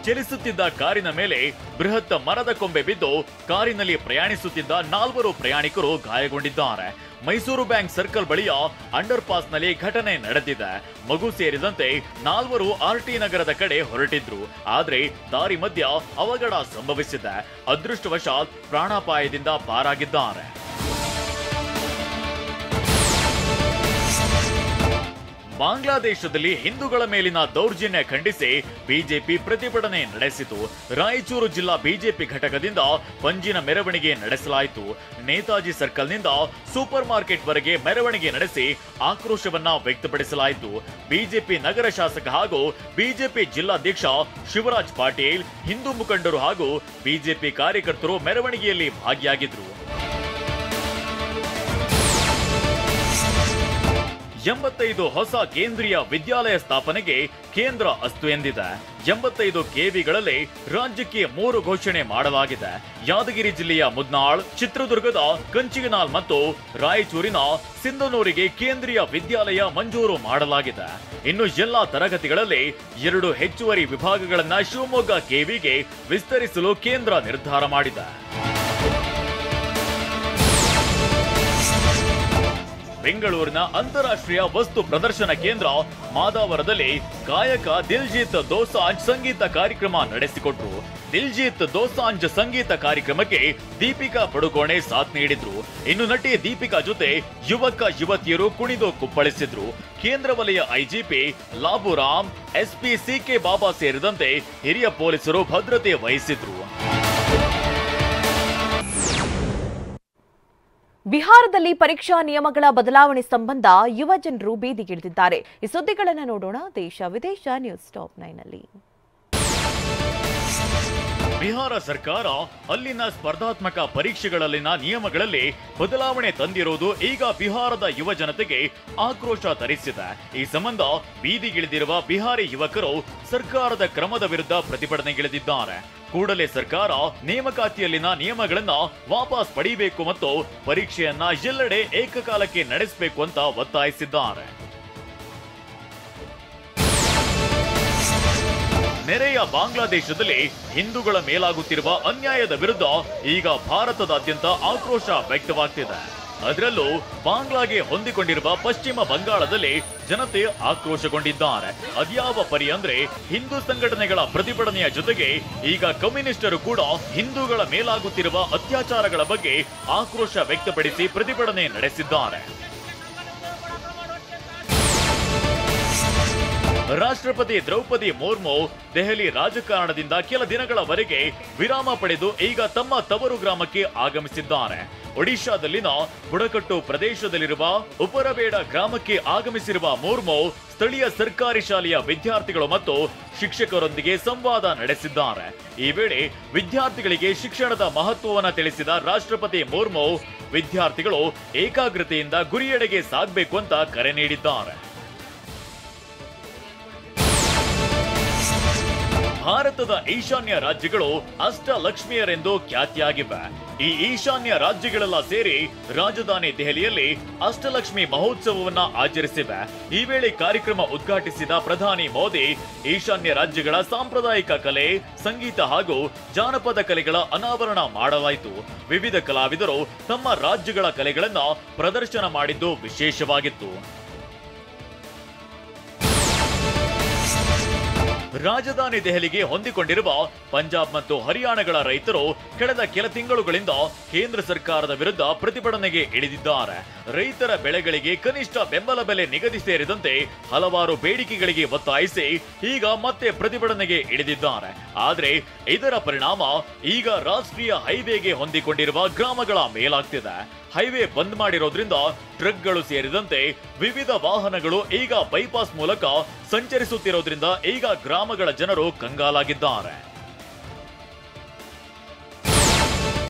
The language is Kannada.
ಚಲಿಸುತ್ತಿದ್ದ ಕಾರಿನ ಮೇಲೆ ಬೃಹತ್ ಮರದ ಕೊಂಬೆ ಬಿದ್ದು ಕಾರಿನಲ್ಲಿ ಪ್ರಯಾಣಿಸುತ್ತಿದ್ದ 4 ಪ್ರಯಾಣಿಕರು ಗಾಯಗೊಂಡಿದ್ದಾರೆ. ಮೈಸೂರು ಬ್ಯಾಂಕ್ ಸರ್ಕಲ್ ಬಳಿಯ ಅಂಡರ್ ಪಾಸ್ನಲ್ಲಿ ಘಟನೆ ನಡೆದಿದೆ. ಮಗು ಸೇರಿದಂತೆ 4 ಆರ್ಟಿ ನಗರದ ಕಡೆ ಹೊರಟಿದ್ರು. ಆದ್ರೆ ದಾರಿ ಮಧ್ಯ ಅವಘಡ ಸಂಭವಿಸಿದೆ. ಅದೃಷ್ಟವಶಾತ್ ಪ್ರಾಣಾಪಾಯದಿಂದ ಪಾರಾಗಿದ್ದಾರೆ. ಬಾಂಗ್ಲಾದೇಶದಲ್ಲಿ ಹಿಂದೂಗಳ ಮೇಲಿನ ದೌರ್ಜನ್ಯ ಖಂಡಿಸಿ ಬಿಜೆಪಿ ಪ್ರತಿಭಟನೆ ನಡೆಸಿತು. ರಾಯಚೂರು ಜಿಲ್ಲಾ ಬಿಜೆಪಿ ಘಟಕದಿಂದ ಪಂಜಿನ ಮೆರವಣಿಗೆ ನಡೆಸಲಾಯಿತು. ನೇತಾಜಿ ಸರ್ಕಲ್ನಿಂದ ಸೂಪರ್ ಮಾರ್ಕೆಟ್ ವರೆಗೆ ಮೆರವಣಿಗೆ ನಡೆಸಿ ಆಕ್ರೋಶವನ್ನ ವ್ಯಕ್ತಪಡಿಸಲಾಯಿತು. ಬಿಜೆಪಿ ನಗರ ಶಾಸಕ ಹಾಗೂ ಬಿಜೆಪಿ ಜಿಲ್ಲಾಧ್ಯಕ್ಷ ಶಿವರಾಜ್ ಪಾಟೀಲ್, ಹಿಂದೂ ಮುಖಂಡರು ಹಾಗೂ ಬಿಜೆಪಿ ಕಾರ್ಯಕರ್ತರು ಮೆರವಣಿಗೆಯಲ್ಲಿ ಭಾಗಿಯಾಗಿದ್ರು. 85 ಹೊಸ ಕೇಂದ್ರೀಯ ವಿದ್ಯಾಲಯ ಸ್ಥಾಪನೆಗೆ ಕೇಂದ್ರ ಅಸ್ತು ಎಂದಿದೆ. 85 ಕೆವಿಗಳಲ್ಲಿ ರಾಜ್ಯಕ್ಕೆ 3 ಘೋಷಣೆ ಮಾಡಲಾಗಿದೆ. ಯಾದಗಿರಿ ಜಿಲ್ಲೆಯ ಮುದ್ನಾಳ್, ಚಿತ್ರದುರ್ಗದ ಕಂಚಿಗನಾಲ್ ಮತ್ತು ರಾಯಚೂರಿನ ಸಿಂಧನೂರಿಗೆ ಕೇಂದ್ರೀಯ ವಿದ್ಯಾಲಯ ಮಂಜೂರು ಮಾಡಲಾಗಿದೆ. ಇನ್ನು ಎಲ್ಲಾ ತರಗತಿಗಳಲ್ಲಿ 2 ಹೆಚ್ಚುವರಿ ವಿಭಾಗಗಳನ್ನ ಶಿವಮೊಗ್ಗ ಕೆವಿಗೆ ವಿಸ್ತರಿಸಲು ಕೇಂದ್ರ ನಿರ್ಧಾರ ಮಾಡಿದೆ. ಬೆಂಗಳೂರಿನ ಅಂತಾರಾಷ್ಟ್ರೀಯ ವಸ್ತು ಪ್ರದರ್ಶನ ಕೇಂದ್ರ ಮಾದಾವರದಲ್ಲಿ ಗಾಯಕ ದಿಲ್ಜೀತ್ ದೋಸಾಂಜ್ ಸಂಗೀತ ಕಾರ್ಯಕ್ರಮ ನಡೆಸಿಕೊಟ್ರು. ದಿಲ್ಜೀತ್ ದೋಸಾಂಜ್ ಸಂಗೀತ ಕಾರ್ಯಕ್ರಮಕ್ಕೆ ದೀಪಿಕಾ ಪಡುಕೋಣೆ ಸಾಥ್ ನೀಡಿದ್ರು. ಇನ್ನು ನಟಿ ದೀಪಿಕಾ ಜೊತೆ ಯುವಕ ಯುವತಿಯರು ಕುಣಿದು ಕುಪ್ಪಳಿಸಿದ್ರು. ಕೇಂದ್ರ ವಲಯ ಐಜಿಪಿ ಲಾಬುರಾಮ್, ಎಸ್ಪಿ ಸಿಕೆ ಬಾಬಾ ಸೇರಿದಂತೆ ಹಿರಿಯ ಪೊಲೀಸರು ಭದ್ರತೆ ವಹಿಸಿದ್ರು. ಬಿಹಾರದಲ್ಲಿ ಪರೀಕ್ಷಾ ನಿಯಮಗಳ ಬದಲಾವಣೆ ಸಂಬಂಧ ಯುವ ಜನರು ಬೀದಿಗಿಳಿದಿದ್ದಾರೆ. ಈ ಸುದ್ದಿಗಳನ್ನು ನೋಡೋಣ ದೇಶ ವಿದೇಶ ನ್ಯೂಸ್ ಟಾಪ್ 9 ನಲ್ಲಿ. ಬಿಹಾರ ಸರ್ಕಾರ ಅಲ್ಲಿನ ಸ್ಪರ್ಧಾತ್ಮಕ ಪರೀಕ್ಷೆಗಳಲ್ಲಿನ ನಿಯಮಗಳಲ್ಲಿ ಬದಲಾವಣೆ ತಂದಿರುವುದು ಈಗ ಬಿಹಾರದ ಯುವ ಜನತೆಗೆ ಆಕ್ರೋಶ ತರಿಸಿದೆ. ಈ ಸಂಬಂಧ ಬೀದಿಗಿಳಿದಿರುವ ಬಿಹಾರಿ ಯುವಕರು ಸರ್ಕಾರದ ಕ್ರಮದ ವಿರುದ್ಧ ಪ್ರತಿಭಟನೆಗಿಳಿದಿದ್ದಾರೆ. ಕೂಡಲೇ ಸರ್ಕಾರ ನೇಮಕಾತಿಯಲ್ಲಿನ ನಿಯಮಗಳನ್ನ ವಾಪಸ್ ಪಡೆಯಬೇಕು ಮತ್ತು ಪರೀಕ್ಷೆಯನ್ನ ಎಲ್ಲೆಡೆ ಏಕಕಾಲಕ್ಕೆ ನಡೆಸಬೇಕು ಅಂತ ಒತ್ತಾಯಿಸಿದ್ದಾರೆ. ನೆರೆಯ ಬಾಂಗ್ಲಾದೇಶದಲ್ಲಿ ಹಿಂದೂಗಳ ಮೇಲಾಗುತ್ತಿರುವ ಅನ್ಯಾಯದ ವಿರುದ್ಧ ಈಗ ಭಾರತದಾದ್ಯಂತ ಆಕ್ರೋಶ ವ್ಯಕ್ತವಾಗ್ತಿದೆ. ಅದರಲ್ಲೂ ಬಾಂಗ್ಲಾಗೆ ಹೊಂದಿಕೊಂಡಿರುವ ಪಶ್ಚಿಮ ಬಂಗಾಳದಲ್ಲಿ ಜನತೆ ಆಕ್ರೋಶಗೊಂಡಿದ್ದಾರೆ. ಅದ್ಯಾವ ಪರಿ ಅಂದ್ರೆ ಹಿಂದೂ ಸಂಘಟನೆಗಳ ಪ್ರತಿಭಟನೆಯ ಜೊತೆಗೆ ಈಗ ಕಮ್ಯುನಿಸ್ಟರು ಕೂಡ ಹಿಂದೂಗಳ ಮೇಲಾಗುತ್ತಿರುವ ಅತ್ಯಾಚಾರಗಳ ಬಗ್ಗೆ ಆಕ್ರೋಶ ವ್ಯಕ್ತಪಡಿಸಿ ಪ್ರತಿಭಟನೆ ನಡೆಸಿದ್ದಾರೆ. ರಾಷ್ಟ್ರಪತಿ ದ್ರೌಪದಿ ಮುರ್ಮು ದೆಹಲಿ ರಾಜಕಾರಣದಿಂದ ಕೆಲ ದಿನಗಳವರೆಗೆ ವಿರಾಮ ಪಡೆದು ಈಗ ತಮ್ಮ ತವರು ಗ್ರಾಮಕ್ಕೆ ಆಗಮಿಸಿದ್ದಾರೆ. ಒಡಿಶಾದಲ್ಲಿನ ಬುಡಕಟ್ಟು ಪ್ರದೇಶದಲ್ಲಿರುವ ಉಪರಬೇಡ ಗ್ರಾಮಕ್ಕೆ ಆಗಮಿಸಿರುವ ಮುರ್ಮು ಸ್ಥಳೀಯ ಸರ್ಕಾರಿ ಶಾಲೆಯ ವಿದ್ಯಾರ್ಥಿಗಳು ಮತ್ತು ಶಿಕ್ಷಕರೊಂದಿಗೆ ಸಂವಾದ ನಡೆಸಿದ್ದಾರೆ. ಈ ವೇಳೆ ವಿದ್ಯಾರ್ಥಿಗಳಿಗೆ ಶಿಕ್ಷಣದ ಮಹತ್ವವನ್ನು ತಿಳಿಸಿದ ರಾಷ್ಟ್ರಪತಿ ಮುರ್ಮು ವಿದ್ಯಾರ್ಥಿಗಳು ಏಕಾಗ್ರತೆಯಿಂದ ಗುರಿಯೆಡೆಗೆ ಸಾಗಬೇಕು ಅಂತ ಕರೆ ನೀಡಿದ್ದಾರೆ. ಭಾರತದ ಈಶಾನ್ಯ ರಾಜ್ಯಗಳು ಅಷ್ಟಲಕ್ಷ್ಮಿಯರೆಂದು ಖ್ಯಾತಿಯಾಗಿವೆ. ಈ ಈಶಾನ್ಯ ರಾಜ್ಯಗಳೆಲ್ಲ ಸೇರಿ ರಾಜಧಾನಿ ದೆಹಲಿಯಲ್ಲಿ ಅಷ್ಟಲಕ್ಷ್ಮಿ ಮಹೋತ್ಸವವನ್ನ ಆಚರಿಸಿವೆ. ಈ ವೇಳೆ ಕಾರ್ಯಕ್ರಮ ಉದ್ಘಾಟಿಸಿದ ಪ್ರಧಾನಿ ಮೋದಿ ಈಶಾನ್ಯ ರಾಜ್ಯಗಳ ಸಾಂಪ್ರದಾಯಿಕ ಕಲೆ, ಸಂಗೀತ ಹಾಗೂ ಜಾನಪದ ಕಲೆಗಳ ಅನಾವರಣ ಮಾಡಲಾಯಿತು. ವಿವಿಧ ಕಲಾವಿದರು ತಮ್ಮ ರಾಜ್ಯಗಳ ಕಲೆಗಳನ್ನ ಪ್ರದರ್ಶನ ಮಾಡಿದ್ದು ವಿಶೇಷವಾಗಿತ್ತು. ರಾಜಧಾನಿ ದೆಹಲಿಗೆ ಹೊಂದಿಕೊಂಡಿರುವ ಪಂಜಾಬ್ ಮತ್ತು ಹರಿಯಾಣಗಳ ರೈತರು ಕಳೆದ ಕೆಲ ತಿಂಗಳುಗಳಿಂದ ಕೇಂದ್ರ ಸರ್ಕಾರದ ವಿರುದ್ಧ ಪ್ರತಿಭಟನೆಗೆ ಇಳಿದಿದ್ದಾರೆ. ರೈತರ ಬೆಳೆಗಳಿಗೆ ಕನಿಷ್ಠ ಬೆಂಬಲ ಬೆಲೆ ನಿಗದಿ ಸೇರಿದಂತೆ ಹಲವಾರು ಬೇಡಿಕೆಗಳಿಗೆ ಒತ್ತಾಯಿಸಿ ಈಗ ಮತ್ತೆ ಪ್ರತಿಭಟನೆಗೆ ಇಳಿದಿದ್ದಾರೆ. ಆದರೆ ಇದರ ಪರಿಣಾಮ ಈಗ ರಾಷ್ಟ್ರೀಯ ಹೈವೇಗೆ ಹೊಂದಿಕೊಂಡಿರುವ ಗ್ರಾಮಗಳ ಮೇಲಾಗ್ತಿದೆ. ಹೈವೇ ಬಂದ್ ಮಾಡಿರೋದ್ರಿಂದ ಟ್ರಕ್ಗಳು ಸೇರಿದಂತೆ ವಿವಿಧ ವಾಹನಗಳು ಈಗ ಬೈಪಾಸ್ ಮೂಲಕ ಸಂಚರಿಸುತ್ತಿರೋದ್ರಿಂದ ಈಗ ಗ್ರಾಮಗಳ ಜನರು ಕಂಗಾಲಾಗಿದ್ದಾರೆ.